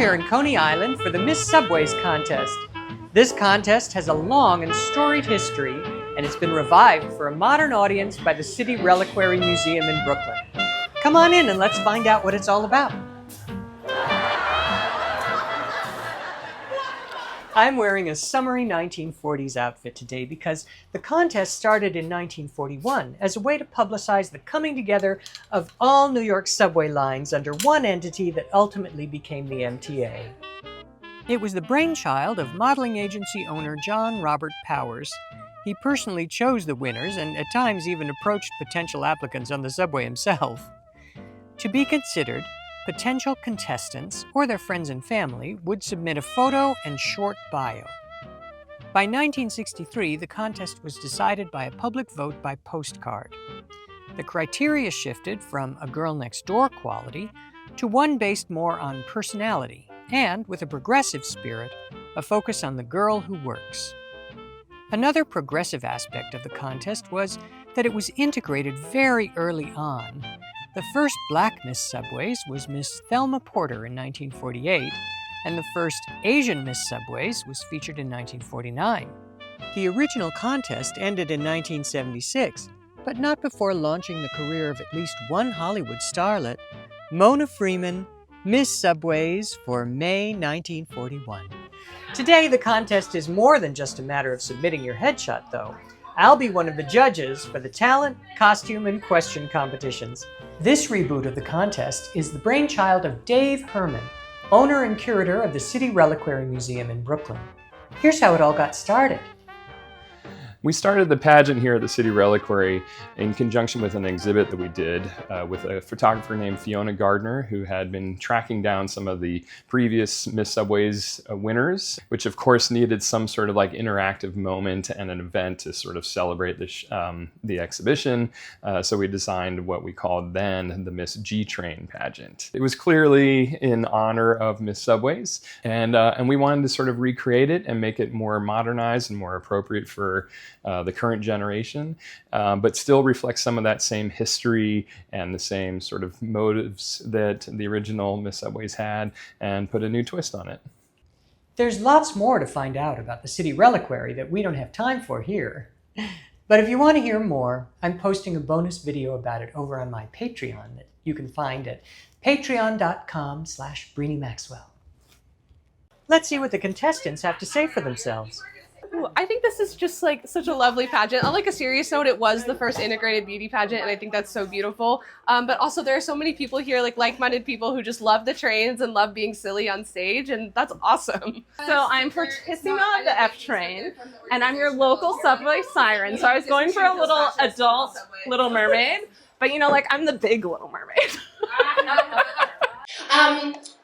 here in Coney Island for the Miss Subways contest. This contest has a long and storied history, and it's been revived for a modern audience by the City Reliquary Museum in Brooklyn. Come on in and let's find out what it's all about. I'm wearing a summery 1940s outfit today because the contest started in 1941 as a way to publicize the coming together of all New York subway lines under one entity that ultimately became the MTA. It was the brainchild of modeling agency owner John Robert Powers. He personally chose the winners and at times even approached potential applicants on the subway himself. To be considered, potential contestants or their friends and family would submit a photo and short bio. By 1963, the contest was decided by a public vote by postcard. The criteria shifted from a girl next door quality to one based more on personality and, with a progressive spirit, a focus on the girl who works. Another progressive aspect of the contest was that it was integrated very early on. The first black Miss Subways was Miss Thelma Porter in 1948, and the first Asian Miss Subways was featured in 1949. The original contest ended in 1976, but not before launching the career of at least one Hollywood starlet, Mona Freeman, Miss Subways for May 1941. Today, the contest is more than just a matter of submitting your headshot, though. I'll be one of the judges for the talent, costume, and question competitions. This reboot of the contest is the brainchild of Dave Herman, owner and curator of the City Reliquary Museum in Brooklyn. Here's how it all got started. We started the pageant here at the City Reliquary in conjunction with an exhibit that we did with a photographer named Fiona Gardner, who had been tracking down some of the previous Miss Subways winners, which of course needed some sort of like interactive moment and an event to sort of celebrate the exhibition. So we designed what we called then the Miss G-Train pageant. It was clearly in honor of Miss Subways, and we wanted to sort of recreate it and make it more modernized and more appropriate for the current generation, but still reflects some of that same history and the same sort of motives that the original Miss Subways had, and put a new twist on it. There's lots more to find out about the City Reliquary that we don't have time for here. But if you want to hear more, I'm posting a bonus video about it over on my Patreon that you can find at patreon.com/Brini Maxwell. Let's see what the contestants have to say for themselves. I think this is just like such a lovely pageant. On like a serious note, it was the first integrated beauty pageant, and I think that's so beautiful. But also there are so many people here, like-minded people who just love the trains and love being silly on stage, and that's awesome. So I'm Fortissima of the F train, and I'm your local subway siren. So I was going for a little adult Little Mermaid, but you know, like I'm the big Little Mermaid.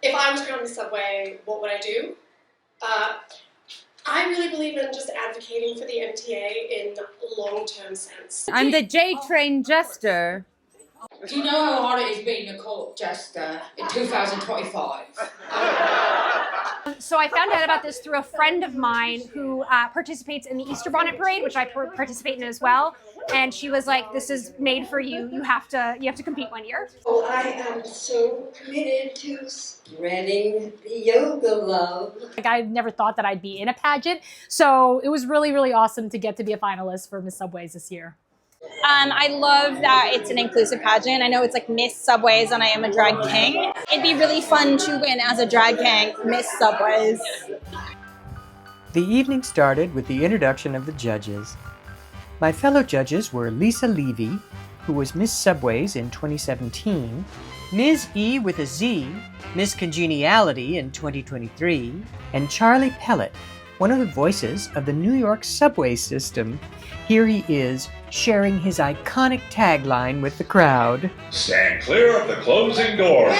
If I was going on the subway, what would I do? I really believe in just advocating for the MTA in long-term sense. I'm the J-Train Jester. Do you know how hard it is being a court jester in 2025? So I found out about this through a friend of mine who participates in the Easter Bonnet Parade, which I participate in as well. And she was like, "This is made for you. You have to compete one year." Oh, I am so committed to spreading the yoga love. Like, I never thought that I'd be in a pageant, so it was really, really awesome to get to be a finalist for Miss Subways this year. I love that it's an inclusive pageant. I know it's like Miss Subways and I am a drag king. It'd be really fun to win as a drag king, Miss Subways. The evening started with the introduction of the judges. My fellow judges were Lisa Levy, who was Miss Subways in 2017, Ms. E with a Z, Miss Congeniality in 2023, and Charlie Pellet, one of the voices of the New York subway system. Here he is, sharing his iconic tagline with the crowd. Stand clear of the closing doors.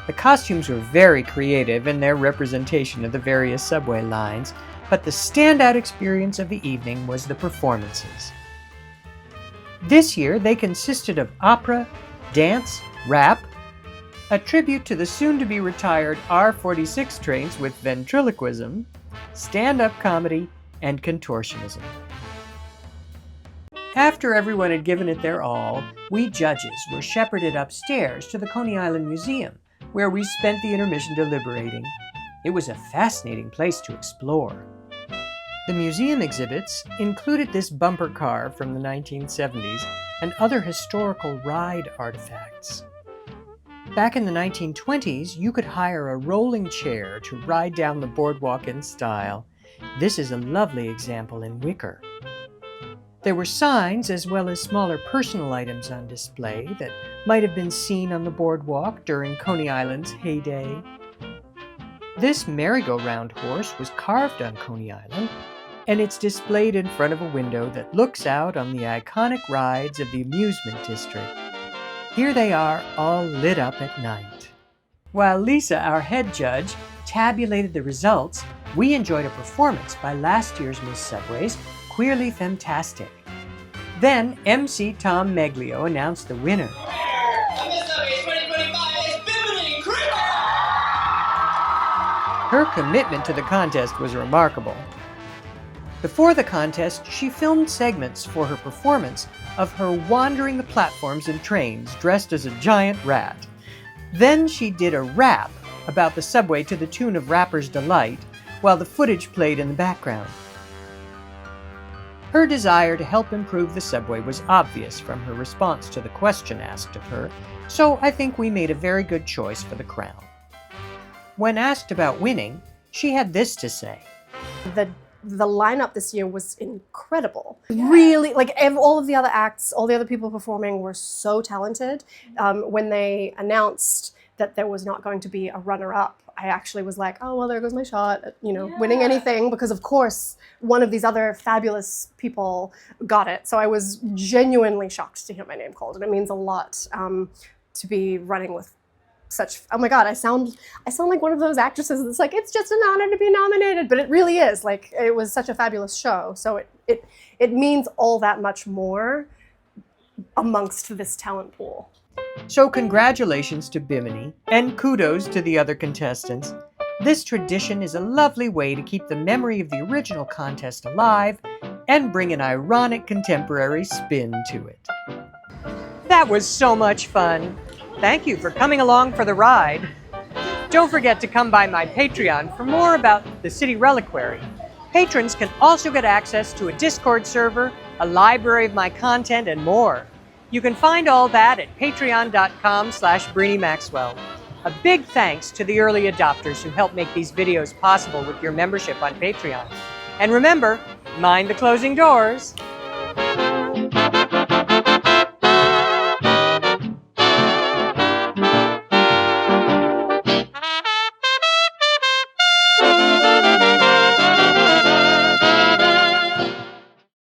The costumes were very creative in their representation of the various subway lines, but the standout experience of the evening was the performances. This year, they consisted of opera, dance, rap, a tribute to the soon-to-be-retired R46 trains with ventriloquism, stand-up comedy, and contortionism. After everyone had given it their all, we judges were shepherded upstairs to the Coney Island Museum, where we spent the intermission deliberating. It was a fascinating place to explore. The museum exhibits included this bumper car from the 1970s and other historical ride artifacts. Back in the 1920s, you could hire a rolling chair to ride down the boardwalk in style. This is a lovely example in wicker. There were signs as well as smaller personal items on display that might have been seen on the boardwalk during Coney Island's heyday. This merry-go-round horse was carved on Coney Island, and it's displayed in front of a window that looks out on the iconic rides of the amusement district. Here they are, all lit up at night. While Lisa, our head judge, tabulated the results, we enjoyed a performance by last year's Miss Subway's Queerly Fantastic. Then MC Tom Meglio announced the winner. Miss Subway 2025 is Bimini Cricket! Her commitment to the contest was remarkable. Before the contest, she filmed segments for her performance of her wandering the platforms and trains dressed as a giant rat. Then she did a rap about the subway to the tune of Rapper's Delight, while the footage played in the background. Her desire to help improve the subway was obvious from her response to the question asked of her, so I think we made a very good choice for the crown. When asked about winning, she had this to say. The lineup this year was incredible. Really, like all of the other acts, all the other people performing were so talented. When they announced that there was not going to be a runner-up, I actually was like, oh, well, there goes my shot at, winning anything, because of course, one of these other fabulous people got it. So I was genuinely shocked to hear my name called, and it means a lot to be running with such, oh my God, I sound like one of those actresses that's like, it's just an honor to be nominated, but it really is. Like, it was such a fabulous show. So it means all that much more amongst this talent pool. So congratulations to Bimini, and kudos to the other contestants. This tradition is a lovely way to keep the memory of the original contest alive and bring an ironic contemporary spin to it. That was so much fun. Thank you for coming along for the ride. Don't forget to come by my Patreon for more about the City Reliquary. Patrons can also get access to a Discord server, a library of my content, and more. You can find all that at patreon.com/Brini Maxwell. A big thanks to the early adopters who helped make these videos possible with your membership on Patreon. And remember, mind the closing doors.